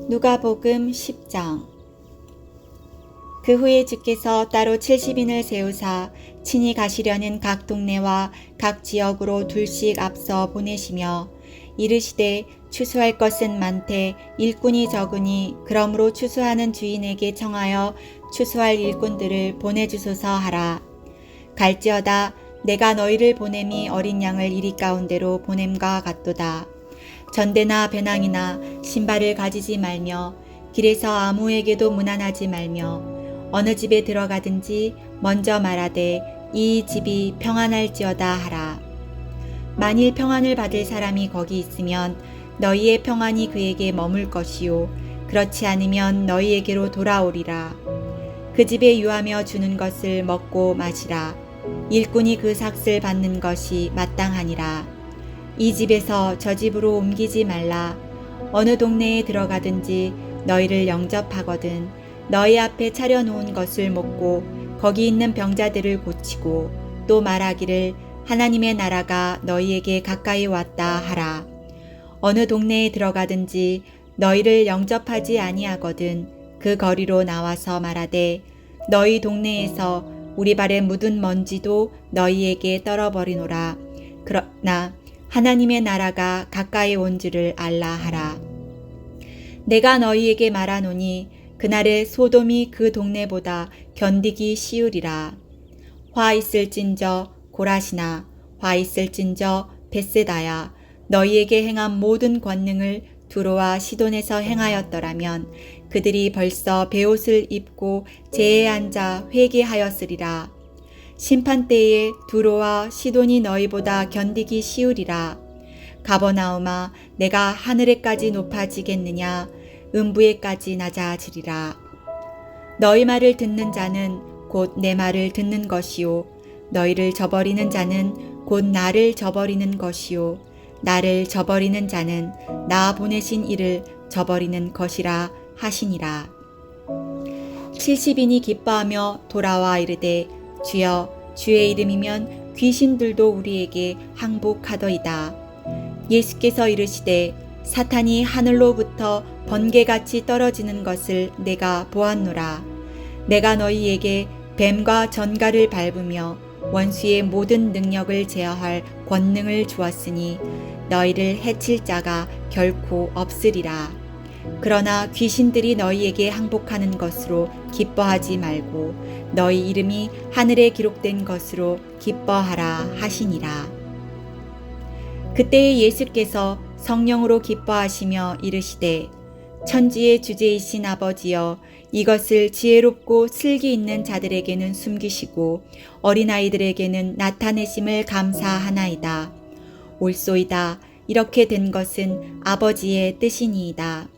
누가복음 10장. 그 후에 주께서 따로 70인을 세우사 친히 가시려는 각 동네와 각 지역으로 둘씩 앞서 보내시며 이르시되 추수할 것은 많되 일꾼이 적으니 그러므로 추수하는 주인에게 청하여 추수할 일꾼들을 보내주소서 하라. 갈지어다 내가 너희를 보냄이 어린 양을 이리 가운데로 보냄과 같도다. 전대나 배낭이나 신발을 가지지 말며 길에서 아무에게도 문안하지 말며 어느 집에 들어가든지 먼저 말하되 이 집이 평안할지어다 하라. 만일 평안을 받을 사람이 거기 있으면 너희의 평안이 그에게 머물 것이요 그렇지 않으면 너희에게로 돌아오리라. 그 집에 유하며 주는 것을 먹고 마시라. 일꾼이 그 삭을 받는 것이 마땅하니라. 이 집에서 저 집으로 옮기지 말라. 어느 동네에 들어가든지 너희를 영접하거든 너희 앞에 차려놓은 것을 먹고 거기 있는 병자들을 고치고 또 말하기를 하나님의 나라가 너희에게 가까이 왔다 하라. 어느 동네에 들어가든지 너희를 영접하지 아니하거든 그 거리로 나와서 말하되 너희 동네에서 우리 발에 묻은 먼지도 너희에게 떨어버리노라. 그러나 하나님의 나라가 가까이 온 줄을 알라 하라. 내가 너희에게 말하노니 그날에 소돔이 그 동네보다 견디기 쉬우리라. 화 있을진저 고라시나 화 있을진저 벳세다야 너희에게 행한 모든 권능을 두로와 시돈에서 행하였더라면 그들이 벌써 베옷을 입고 제에 앉아 회개하였으리라. 심판때에 두로와 시돈이 너희보다 견디기 쉬우리라. 가버나움아 내가 하늘에까지 높아지겠느냐 음부에까지 낮아지리라. 너희 말을 듣는 자는 곧 내 말을 듣는 것이요 너희를 저버리는 자는 곧 나를 저버리는 것이요 나를 저버리는 자는 나 보내신 이를 저버리는 것이라 하시니라. 70인이 기뻐하며 돌아와 이르되 주여 주의 이름이면 귀신들도 우리에게 항복하더이다. 예수께서 이르시되 사탄이 하늘로부터 번개같이 떨어지는 것을 내가 보았노라. 내가 너희에게 뱀과 전갈을 밟으며 원수의 모든 능력을 제어할 권능을 주었으니 너희를 해칠 자가 결코 없으리라. 그러나 귀신들이 너희에게 항복하는 것으로 기뻐하지 말고 너희 이름이 하늘에 기록된 것으로 기뻐하라 하시니라. 그때에 예수께서 성령으로 기뻐하시며 이르시되 천지의 주제이신 아버지여 이것을 지혜롭고 슬기 있는 자들에게는 숨기시고 어린아이들에게는 나타내심을 감사하나이다. 옳소이다. 이렇게 된 것은 아버지의 뜻이니이다.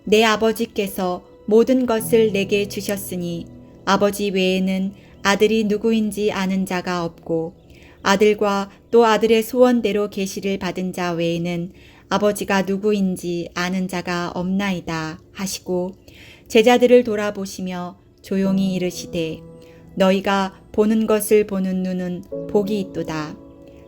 내 아버지께서 모든 것을 내게 주셨으니 아버지 외에는 아들이 누구인지 아는 자가 없고 아들과 또 아들의 소원대로 계시를 받은 자 외에는 아버지가 누구인지 아는 자가 없나이다 하시고 제자들을 돌아보시며 조용히 이르시되 너희가 보는 것을 보는 눈은 복이 있도다.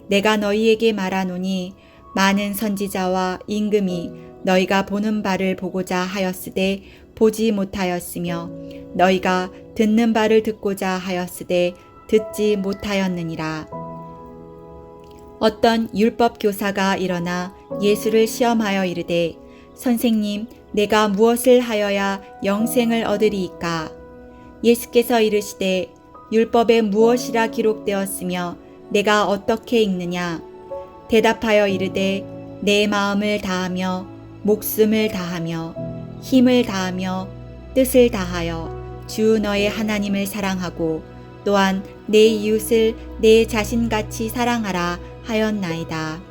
내가 너희에게 말하노니 많은 선지자와 임금이 너희가 보는 바를 보고자 하였으되 보지 못하였으며 너희가 듣는 바를 듣고자 하였으되 듣지 못하였느니라. 어떤 율법 교사가 일어나 예수를 시험하여 이르되 선생님 내가 무엇을 하여야 영생을 얻으리이까? 예수께서 이르시되 율법에 무엇이라 기록되었으며 내가 어떻게 읽느냐? 대답하여 이르되 내 마음을 다하며 목숨을 다하며 힘을 다하며 뜻을 다하여 주 너의 하나님을 사랑하고 또한 내 이웃을 내 자신같이 사랑하라 하였나이다.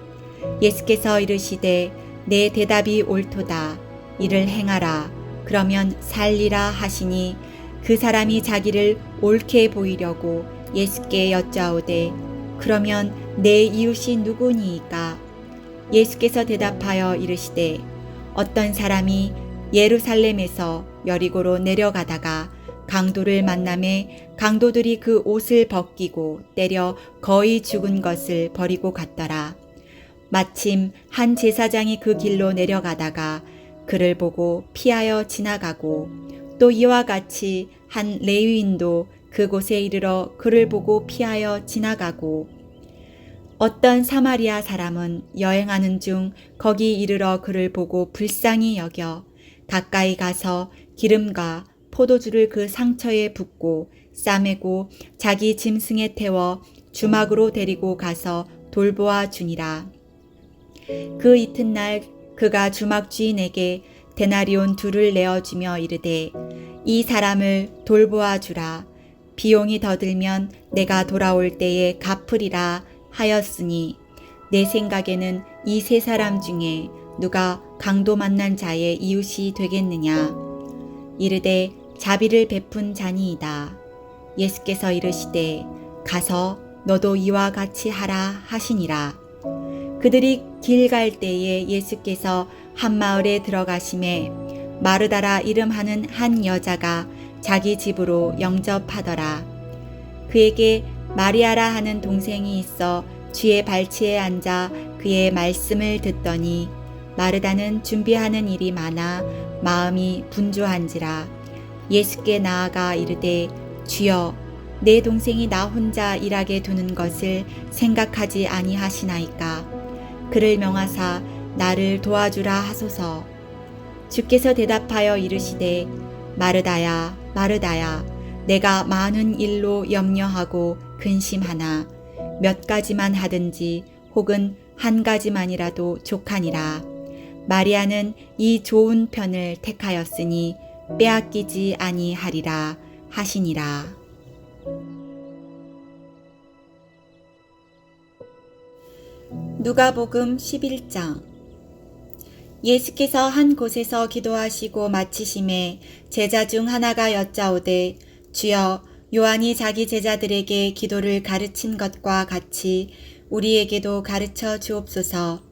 예수께서 이르시되 내 대답이 옳도다. 이를 행하라. 그러면 살리라 하시니 그 사람이 자기를 옳게 보이려고 예수께 여짜오되 그러면 내 이웃이 누구니이까? 예수께서 대답하여 이르시되 어떤 사람이 예루살렘에서 여리고로 내려가다가 강도를 만나매 강도들이 그 옷을 벗기고 때려 거의 죽은 것을 버리고 갔더라. 마침 한 제사장이 그 길로 내려가다가 그를 보고 피하여 지나가고 또 이와 같이 한 레위인도 그곳에 이르러 그를 보고 피하여 지나가고 어떤 사마리아 사람은 여행하는 중 거기 이르러 그를 보고 불쌍히 여겨 가까이 가서 기름과 포도주를 그 상처에 붓고 싸매고 자기 짐승에 태워 주막으로 데리고 가서 돌보아 주니라. 그 이튿날 그가 주막 주인에게 데나리온 2를 내어주며 이르되 이 사람을 돌보아 주라. 비용이 더 들면 내가 돌아올 때에 갚으리라 하였으니 내 생각에는 이 3사람 중에 누가 강도 만난 자의 이웃이 되겠느냐. 이르되 자비를 베푼 자니이다. 예수께서 이르시되 가서 너도 이와 같이 하라 하시니라. 그들이 길 갈 때에 예수께서 한 마을에 들어가심에 마르다라 이름하는 한 여자가 자기 집으로 영접하더라. 그에게 마리아라 하는 동생이 있어 주의 발치에 앉아 그의 말씀을 듣더니 마르다는 준비하는 일이 많아 마음이 분주한지라. 예수께 나아가 이르되 주여 내 동생이 나 혼자 일하게 두는 것을 생각하지 아니하시나이까. 그를 명하사 나를 도와주라 하소서. 주께서 대답하여 이르시되 마르다야 마르다야 내가 많은 일로 염려하고 근심하나 몇 가지만 하든지 혹은 한 가지만이라도 족하니라. 마리아는 이 좋은 편을 택하였으니 빼앗기지 아니하리라 하시니라. 누가복음 11장. 예수께서 한 곳에서 기도하시고 마치심에 제자 중 하나가 여짜오되 주여 요한이 자기 제자들에게 기도를 가르친 것과 같이 우리에게도 가르쳐 주옵소서.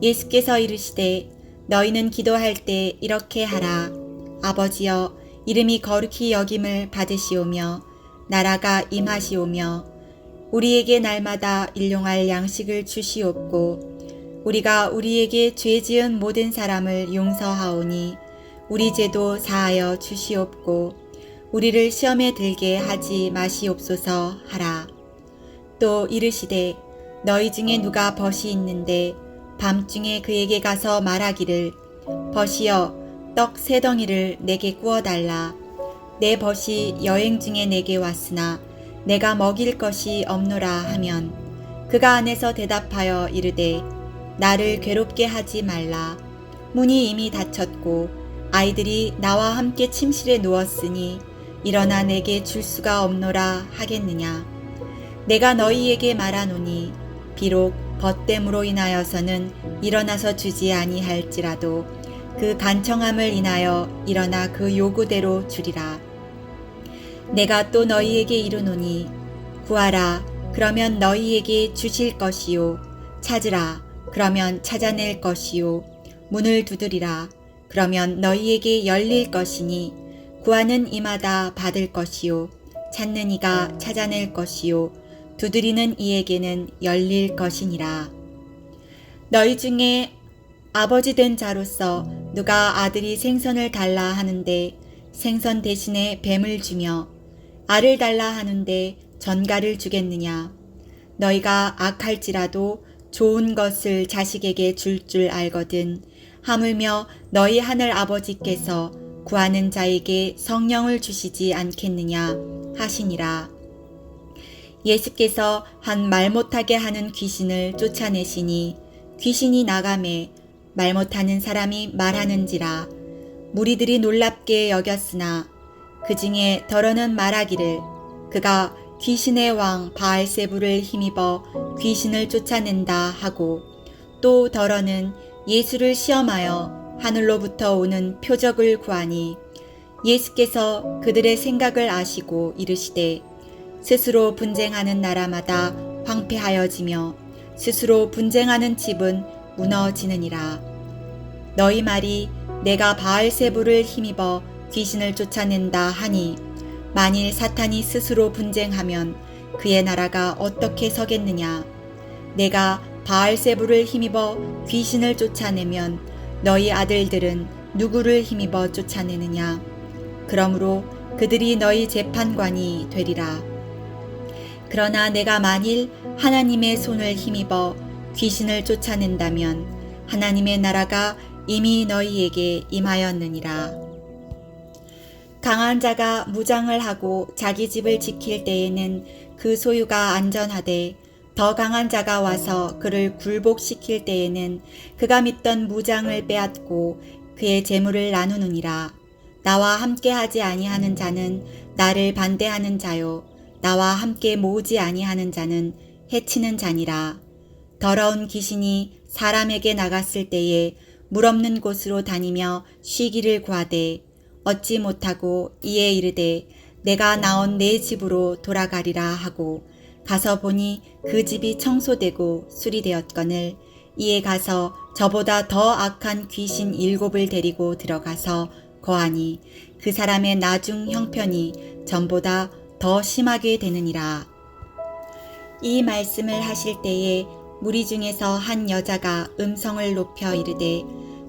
예수께서 이르시되 너희는 기도할 때 이렇게 하라. 아버지여 이름이 거룩히 여김을 받으시오며 나라가 임하시오며 우리에게 날마다 일용할 양식을 주시옵고 우리가 우리에게 죄 지은 모든 사람을 용서하오니 우리 죄도 사하여 주시옵고 우리를 시험에 들게 하지 마시옵소서 하라. 또 이르시되 너희 중에 누가 벗이 있는데 밤중에 그에게 가서 말하기를 벗이여 떡 3덩이를 내게 구워달라. 내 벗이 여행 중에 내게 왔으나 내가 먹일 것이 없노라 하면 그가 안에서 대답하여 이르되 나를 괴롭게 하지 말라. 문이 이미 닫혔고 아이들이 나와 함께 침실에 누웠으니 일어나 내게 줄 수가 없노라 하겠느냐. 내가 너희에게 말하노니 비록 벗됨으로 인하여서는 일어나서 주지 아니할지라도 그 간청함을 인하여 일어나 그 요구대로 주리라. 내가 또 너희에게 이르노니 구하라 그러면 너희에게 주실 것이요 찾으라 그러면 찾아낼 것이요 문을 두드리라 그러면 너희에게 열릴 것이니 구하는 이마다 받을 것이요 찾는 이가 찾아낼 것이요 두드리는 이에게는 열릴 것이니라. 너희 중에 아버지 된 자로서 누가 아들이 생선을 달라 하는데 생선 대신에 뱀을 주며 알을 달라 하는데 전갈을 주겠느냐. 너희가 악할지라도 좋은 것을 자식에게 줄 줄 알거든 하물며 너희 하늘 아버지께서 구하는 자에게 성령을 주시지 않겠느냐 하시니라. 예수께서 한 말 못하게 하는 귀신을 쫓아내시니 귀신이 나가매 말 못하는 사람이 말하는지라. 무리들이 놀랍게 여겼으나 그 중에 더러는 말하기를 그가 귀신의 왕 바알세부를 힘입어 귀신을 쫓아낸다 하고 또 더러는 예수를 시험하여 하늘로부터 오는 표적을 구하니 예수께서 그들의 생각을 아시고 이르시되 스스로 분쟁하는 나라마다 황폐하여지며 스스로 분쟁하는 집은 무너지느니라. 너희 말이 내가 바알세부를 힘입어 귀신을 쫓아낸다 하니 만일 사탄이 스스로 분쟁하면 그의 나라가 어떻게 서겠느냐. 내가 바알세부를 힘입어 귀신을 쫓아내면 너희 아들들은 누구를 힘입어 쫓아내느냐? 그러므로 그들이 너희 재판관이 되리라. 그러나 내가 만일 하나님의 손을 힘입어 귀신을 쫓아낸다면 하나님의 나라가 이미 너희에게 임하였느니라. 강한 자가 무장을 하고 자기 집을 지킬 때에는 그 소유가 안전하되 더 강한 자가 와서 그를 굴복시킬 때에는 그가 믿던 무장을 빼앗고 그의 재물을 나누느니라. 나와 함께하지 아니하는 자는 나를 반대하는 자요 나와 함께 모으지 아니하는 자는 해치는 자니라. 더러운 귀신이 사람에게 나갔을 때에 물 없는 곳으로 다니며 쉬기를 구하되 얻지 못하고 이에 이르되 내가 나온 내 집으로 돌아가리라 하고 가서 보니 그 집이 청소되고 수리되었거늘 이에 가서 저보다 더 악한 귀신 7을 데리고 들어가서 거하니 그 사람의 나중 형편이 전보다 더 심하게 되느니라. 이 말씀을 하실 때에 무리 중에서 한 여자가 음성을 높여 이르되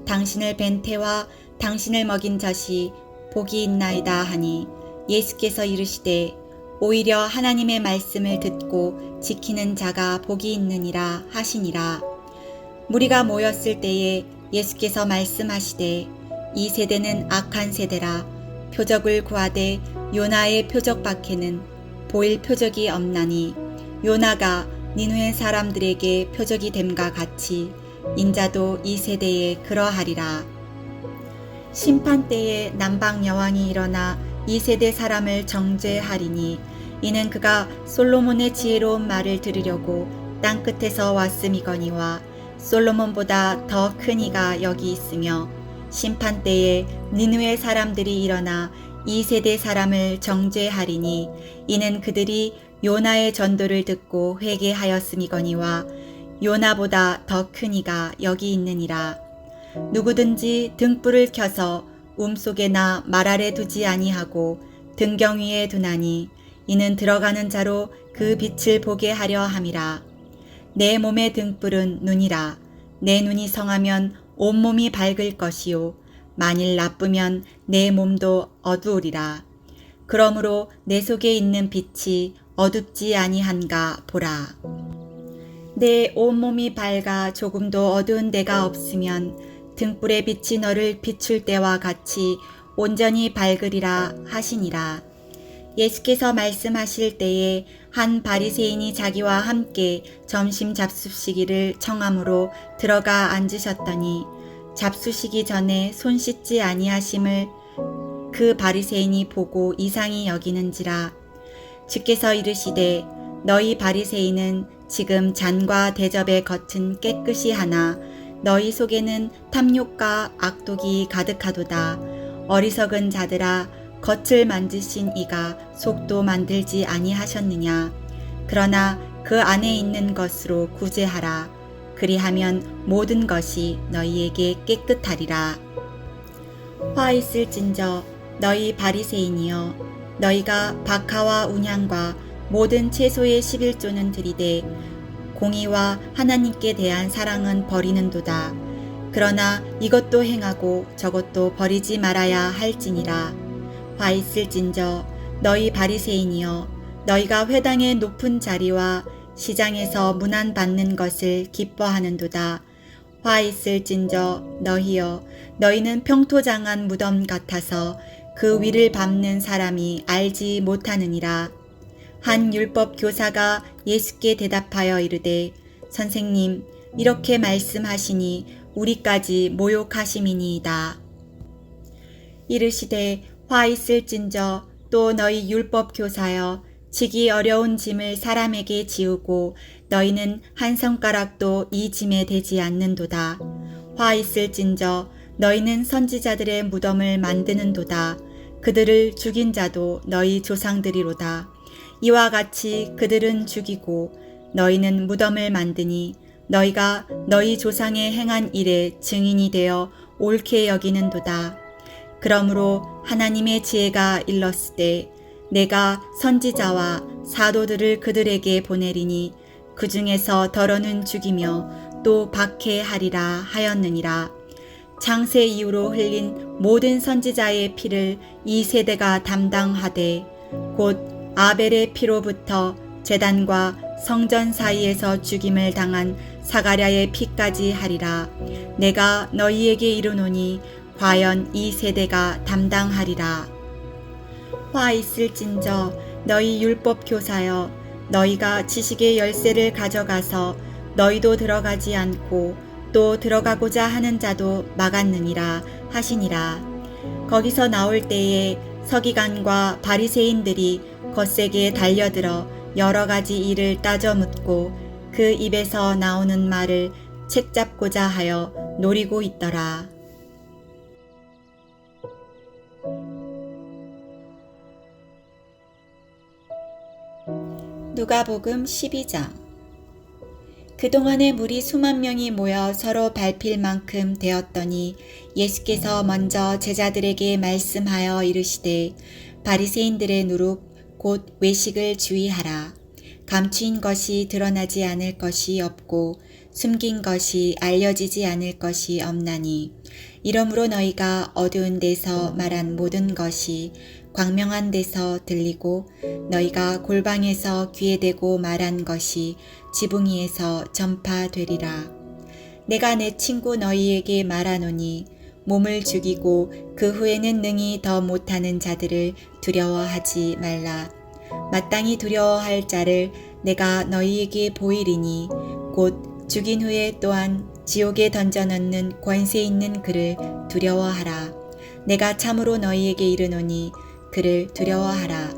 당신을 뵌 태와 당신을 먹인 젖이 복이 있나이다 하니 예수께서 이르시되 오히려 하나님의 말씀을 듣고 지키는 자가 복이 있느니라 하시니라. 무리가 모였을 때에 예수께서 말씀하시되 이 세대는 악한 세대라. 표적을 구하되 요나의 표적 밖에는 보일 표적이 없나니 요나가 니느웨 사람들에게 표적이 됨과 같이 인자도 이 세대에 그러하리라. 심판 때에 남방 여왕이 일어나 이 세대 사람을 정죄하리니 이는 그가 솔로몬의 지혜로운 말을 들으려고 땅 끝에서 왔음이거니와 솔로몬보다 더 큰 이가 여기 있으며 심판 때에 니느웨 사람들이 일어나 이 세대 사람을 정죄하리니 이는 그들이 요나의 전도를 듣고 회개하였음이거니와 요나보다 더 큰 이가 여기 있느니라. 누구든지 등불을 켜서 움속에나 말 아래 두지 아니하고 등경 위에 두나니 이는 들어가는 자로 그 빛을 보게 하려 함이라. 내 몸의 등불은 눈이라. 내 눈이 성하면 온몸이 밝을 것이요 만일 나쁘면 내 몸도 어두우리라. 그러므로 내 속에 있는 빛이 어둡지 아니한가 보라. 내 온몸이 밝아 조금도 어두운 데가 없으면 등불의 빛이 너를 비출 때와 같이 온전히 밝으리라 하시니라. 예수께서 말씀하실 때에 한 바리새인이 자기와 함께 점심 잡수시기를 청함으로 들어가 앉으셨더니 잡수시기 전에 손 씻지 아니하심을 그 바리새인이 보고 이상히 여기는지라. 주께서 이르시되 너희 바리새인은 지금 잔과 대접의 겉은 깨끗이 하나 너희 속에는 탐욕과 악독이 가득하도다. 어리석은 자들아, 겉을 만드신 이가 속도 만들지 아니하셨느냐. 그러나 그 안에 있는 것으로 구제하라. 그리하면 모든 것이 너희에게 깨끗하리라. 화 있을진저 너희 바리새인이여, 너희가 박하와 운향과 모든 채소의 11조는 드리되 공의와 하나님께 대한 사랑은 버리는도다. 그러나 이것도 행하고 저것도 버리지 말아야 할지니라. 화 있을진저 너희 바리새인이여, 너희가 회당의 높은 자리와 시장에서 문안 받는 것을 기뻐하는도다. 화 있을진저 너희여, 너희는 평토장한 무덤 같아서 그 위를 밟는 사람이 알지 못하느니라. 한 율법 교사가 예수께 대답하여 이르되 선생님, 이렇게 말씀하시니 우리까지 모욕하심이니이다. 이르시되 화 있을진저 또 너희 율법 교사여, 지기 어려운 짐을 사람에게 지우고 너희는 한 손가락도 이 짐에 대지 않는도다. 화 있을진저 너희는 선지자들의 무덤을 만드는도다. 그들을 죽인 자도 너희 조상들이로다. 이와 같이 그들은 죽이고 너희는 무덤을 만드니 너희가 너희 조상의 행한 일에 증인이 되어 옳게 여기는도다. 그러므로 하나님의 지혜가 일렀으되 내가 선지자와 사도들을 그들에게 보내리니 그 중에서 더러는 죽이며 또 박해하리라 하였느니라. 창세 이후로 흘린 모든 선지자의 피를 이 세대가 담당하되 곧 아벨의 피로부터 제단과 성전 사이에서 죽임을 당한 사가랴의 피까지 하리라. 내가 너희에게 이르노니 과연 이 세대가 담당하리라. 화 있을진저 너희 율법 교사여, 너희가 지식의 열쇠를 가져가서 너희도 들어가지 않고 또 들어가고자 하는 자도 막았느니라 하시니라. 거기서 나올 때에 서기관과 바리새인들이 거세게 달려들어 여러 가지 일을 따져 묻고 그 입에서 나오는 말을 책잡고자 하여 노리고 있더라. 누가복음 12장. 그동안에 무리 수만 명이 모여 서로 밟힐 만큼 되었더니 예수께서 먼저 제자들에게 말씀하여 이르시되 바리새인들의 누룩 곧 외식을 주의하라. 감추인 것이 드러나지 않을 것이 없고 숨긴 것이 알려지지 않을 것이 없나니 이러므로 너희가 어두운 데서 말한 모든 것이 광명한 데서 들리고 너희가 골방에서 귀에 대고 말한 것이 지붕 위에서 전파되리라. 내가 내 친구 너희에게 말하노니 몸을 죽이고 그 후에는 능히 더 못하는 자들을 두려워하지 말라. 마땅히 두려워할 자를 내가 너희에게 보이리니 곧 죽인 후에 또한 지옥에 던져넣는 권세 있는 그를 두려워하라. 내가 참으로 너희에게 이르노니 그를 두려워하라.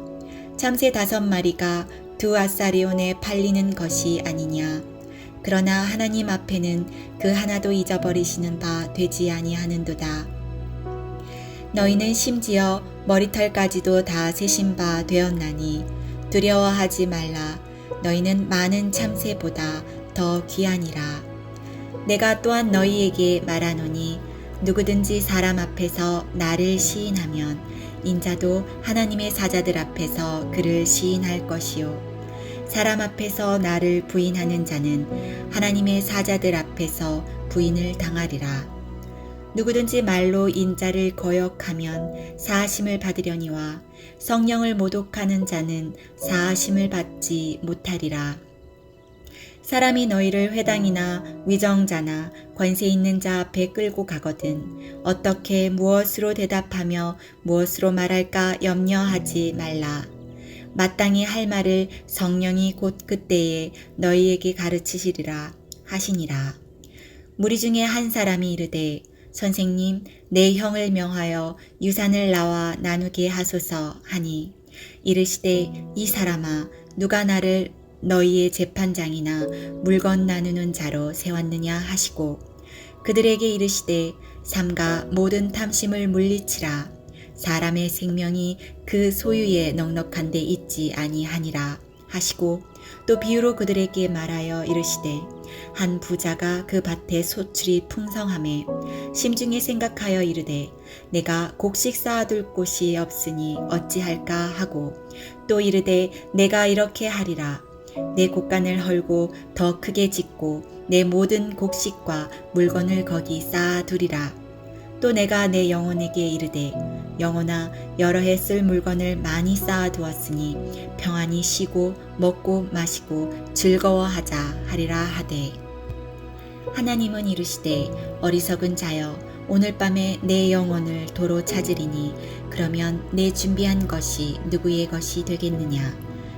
참새 5마리가 2아사리온에 팔리는 것이 아니냐. 그러나 하나님 앞에는 그 하나도 잊어버리시는 바 되지 아니하는도다. 너희는 심지어 머리털까지도 다 세신 바 되었나니 두려워하지 말라. 너희는 많은 참새보다 더 귀하니라. 내가 또한 너희에게 말하노니 누구든지 사람 앞에서 나를 시인하면 인자도 하나님의 사자들 앞에서 그를 시인할 것이요. 사람 앞에서 나를 부인하는 자는 하나님의 사자들 앞에서 부인을 당하리라. 누구든지 말로 인자를 거역하면 사하심을 받으려니와 성령을 모독하는 자는 사하심을 받지 못하리라. 사람이 너희를 회당이나 위정자나 권세 있는 자 앞에 끌고 가거든 어떻게 무엇으로 대답하며 무엇으로 말할까 염려하지 말라. 마땅히 할 말을 성령이 곧 그때에 너희에게 가르치시리라 하시니라. 무리 중에 한 사람이 이르되 선생님, 내 형을 명하여 유산을 나와 나누게 하소서 하니 이르시되 이 사람아, 누가 나를 너희의 재판장이나 물건 나누는 자로 세웠느냐 하시고 그들에게 이르시되 삼가 모든 탐심을 물리치라. 사람의 생명이 그 소유에 넉넉한 데 있지 아니하니라 하시고 또 비유로 그들에게 말하여 이르시되 한 부자가 그 밭에 소출이 풍성하매 심중에 생각하여 이르되 내가 곡식 쌓아둘 곳이 없으니 어찌할까 하고 또 이르되 내가 이렇게 하리라. 내 곡간을 헐고 더 크게 짓고 내 모든 곡식과 물건을 거기 쌓아두리라. 또 내가 내 영혼에게 이르되 영혼아, 여러 해 쓸 물건을 많이 쌓아두었으니 평안히 쉬고 먹고 마시고 즐거워하자 하리라 하되 하나님은 이르시되 어리석은 자여, 오늘 밤에 내 영혼을 도로 찾으리니 그러면 내 준비한 것이 누구의 것이 되겠느냐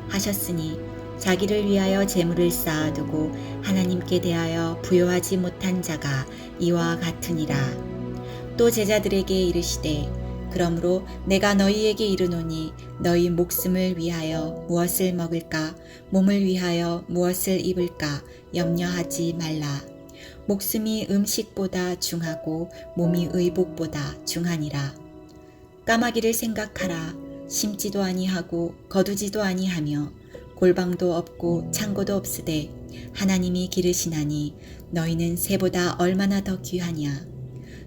하셨으니 자기를 위하여 재물을 쌓아두고 하나님께 대하여 부요하지 못한 자가 이와 같으니라. 또 제자들에게 이르시되 그러므로 내가 너희에게 이르노니 너희 목숨을 위하여 무엇을 먹을까 몸을 위하여 무엇을 입을까 염려하지 말라. 목숨이 음식보다 중하고 몸이 의복보다 중하니라. 까마귀를 생각하라. 심지도 아니하고 거두지도 아니하며 골방도 없고 창고도 없으되 하나님이 기르시나니 너희는 새보다 얼마나 더 귀하냐.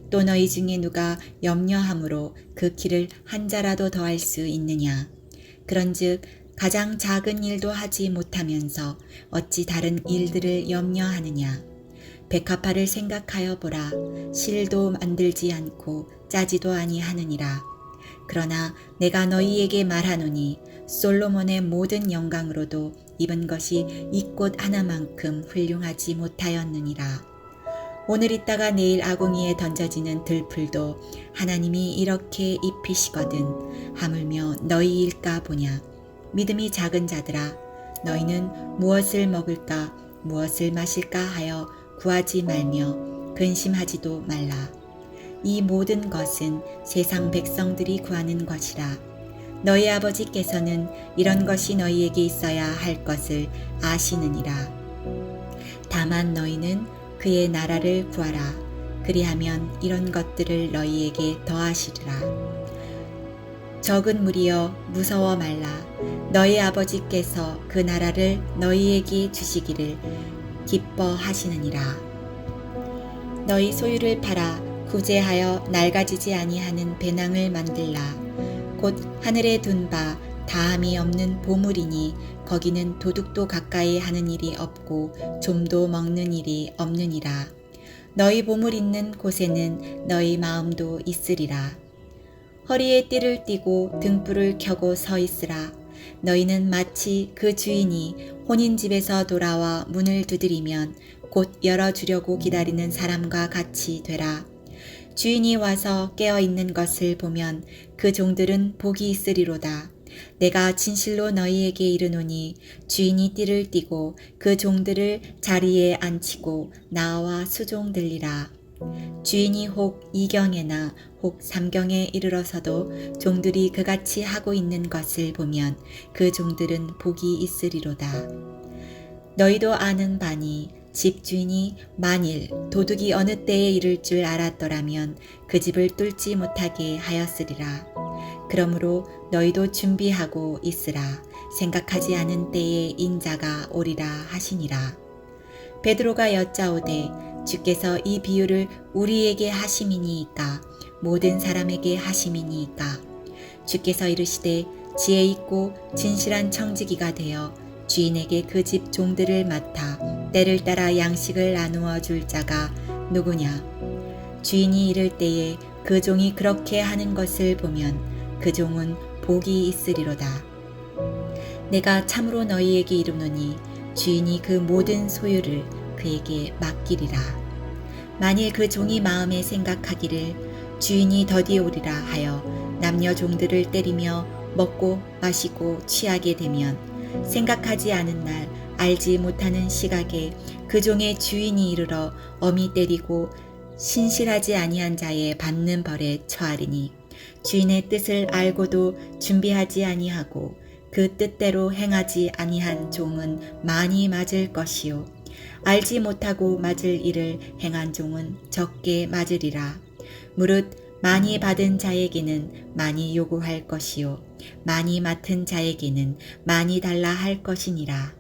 또 너희 중에 누가 염려함으로 그 키를 한 자라도 더할 수 있느냐. 그런즉 가장 작은 일도 하지 못하면서 어찌 다른 일들을 염려하느냐. 백합화를 생각하여 보라. 실도 만들지 않고 짜지도 아니하느니라. 그러나 내가 너희에게 말하노니 솔로몬의 모든 영광으로도 입은 것이 이 꽃 하나만큼 훌륭하지 못하였느니라. 오늘 있다가 내일 아궁이에 던져지는 들풀도 하나님이 이렇게 입히시거든 하물며 너희일까 보냐. 믿음이 작은 자들아, 너희는 무엇을 먹을까 무엇을 마실까 하여 구하지 말며 근심하지도 말라. 이 모든 것은 세상 백성들이 구하는 것이라. 너희 아버지께서는 이런 것이 너희에게 있어야 할 것을 아시느니라. 다만 너희는 그의 나라를 구하라. 그리하면 이런 것들을 너희에게 더하시리라. 적은 무리여 무서워 말라. 너희 아버지께서 그 나라를 너희에게 주시기를 기뻐하시느니라. 너희 소유를 팔아 구제하여 낡아지지 아니하는 배낭을 만들라. 곧 하늘에 둔 바 다함이 없는 보물이니 거기는 도둑도 가까이 하는 일이 없고 좀도 먹는 일이 없느니라. 너희 보물 있는 곳에는 너희 마음도 있으리라. 허리에 띠를 띠고 등불을 켜고 서 있으라. 너희는 마치 그 주인이 혼인집에서 돌아와 문을 두드리면 곧 열어주려고 기다리는 사람과 같이 되라. 주인이 와서 깨어있는 것을 보면 그 종들은 복이 있으리로다. 내가 진실로 너희에게 이르노니 주인이 띠를 띠고 그 종들을 자리에 앉히고 나와 수종들리라. 주인이 혹 2경에나 혹 3경에 이르러서도 종들이 그같이 하고 있는 것을 보면 그 종들은 복이 있으리로다. 너희도 아는 바니 집주인이 만일 도둑이 어느 때에 이를 줄 알았더라면 그 집을 뚫지 못하게 하였으리라. 그러므로 너희도 준비하고 있으라. 생각하지 않은 때에 인자가 오리라 하시니라. 베드로가 여짜오되 주께서 이 비유를 우리에게 하심이니이까 모든 사람에게 하심이니이까. 주께서 이르시되 지혜 있고 진실한 청지기가 되어 주인에게 그 집 종들을 맡아 때를 따라 양식을 나누어 줄 자가 누구냐. 주인이 이를 때에 그 종이 그렇게 하는 것을 보면 그 종은 복이 있으리로다. 내가 참으로 너희에게 이르노니 주인이 그 모든 소유를 그에게 맡기리라. 만일 그 종이 마음에 생각하기를 주인이 더디 오리라 하여 남녀 종들을 때리며 먹고 마시고 취하게 되면 생각하지 않은 날 알지 못하는 시각에 그 종의 주인이 이르러 엄히 때리고 신실하지 아니한 자의 받는 벌에 처하리니 주인의 뜻을 알고도 준비하지 아니하고 그 뜻대로 행하지 아니한 종은 많이 맞을 것이요 알지 못하고 맞을 일을 행한 종은 적게 맞으리라. 무릇 많이 받은 자에게는 많이 요구할 것이요 많이 맡은 자에게는 많이 달라 할 것이니라.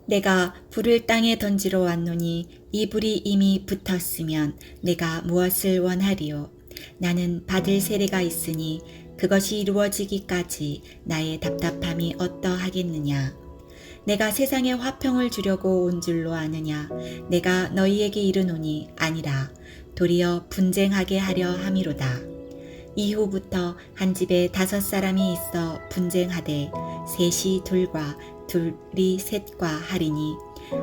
내가 불을 땅에 던지러 왔노니 이 불이 이미 붙었으면 내가 무엇을 원하리요. 나는 받을 세례가 있으니 그것이 이루어지기까지 나의 답답함이 어떠하겠느냐. 내가 세상에 화평을 주려고 온 줄로 아느냐. 내가 너희에게 이르노니 아니라 도리어 분쟁하게 하려 함이로다. 이후부터 한 집에 5사람이 있어 분쟁하되 셋이 둘과 둘이 셋과 하리니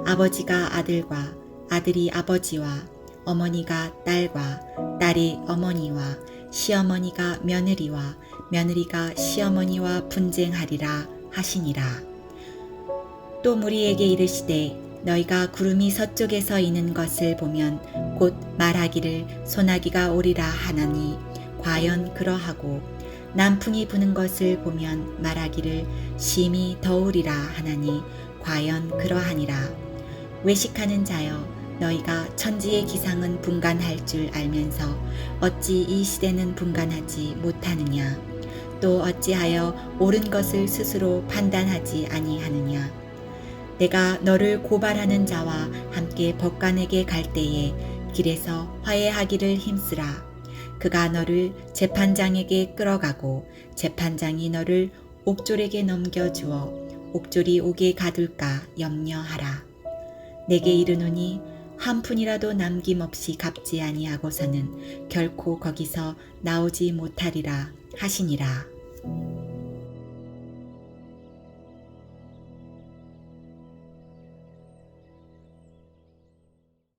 아버지가 아들과 아들이 아버지와 어머니가 딸과 딸이 어머니와 시어머니가 며느리와 며느리가 시어머니와 분쟁하리라 하시니라. 또 무리에게 이르시되 너희가 구름이 서쪽에서 이는 것을 보면 곧 말하기를 소나기가 오리라 하나니 과연 그러하고 남풍이 부는 것을 보면 말하기를 심히 더우리라 하나니 과연 그러하니라. 외식하는 자여 너희가 천지의 기상은 분간할 줄 알면서 어찌 이 시대는 분간하지 못하느냐. 또 어찌하여 옳은 것을 스스로 판단하지 아니하느냐. 내가 너를 고발하는 자와 함께 법관에게 갈 때에 길에서 화해하기를 힘쓰라. 그가 너를 재판장에게 끌어가고 재판장이 너를 옥졸에게 넘겨주어 옥졸이 옥에 가둘까 염려하라. 내게 이르노니 한 푼이라도 남김없이 갚지 아니하고서는 결코 거기서 나오지 못하리라 하시니라.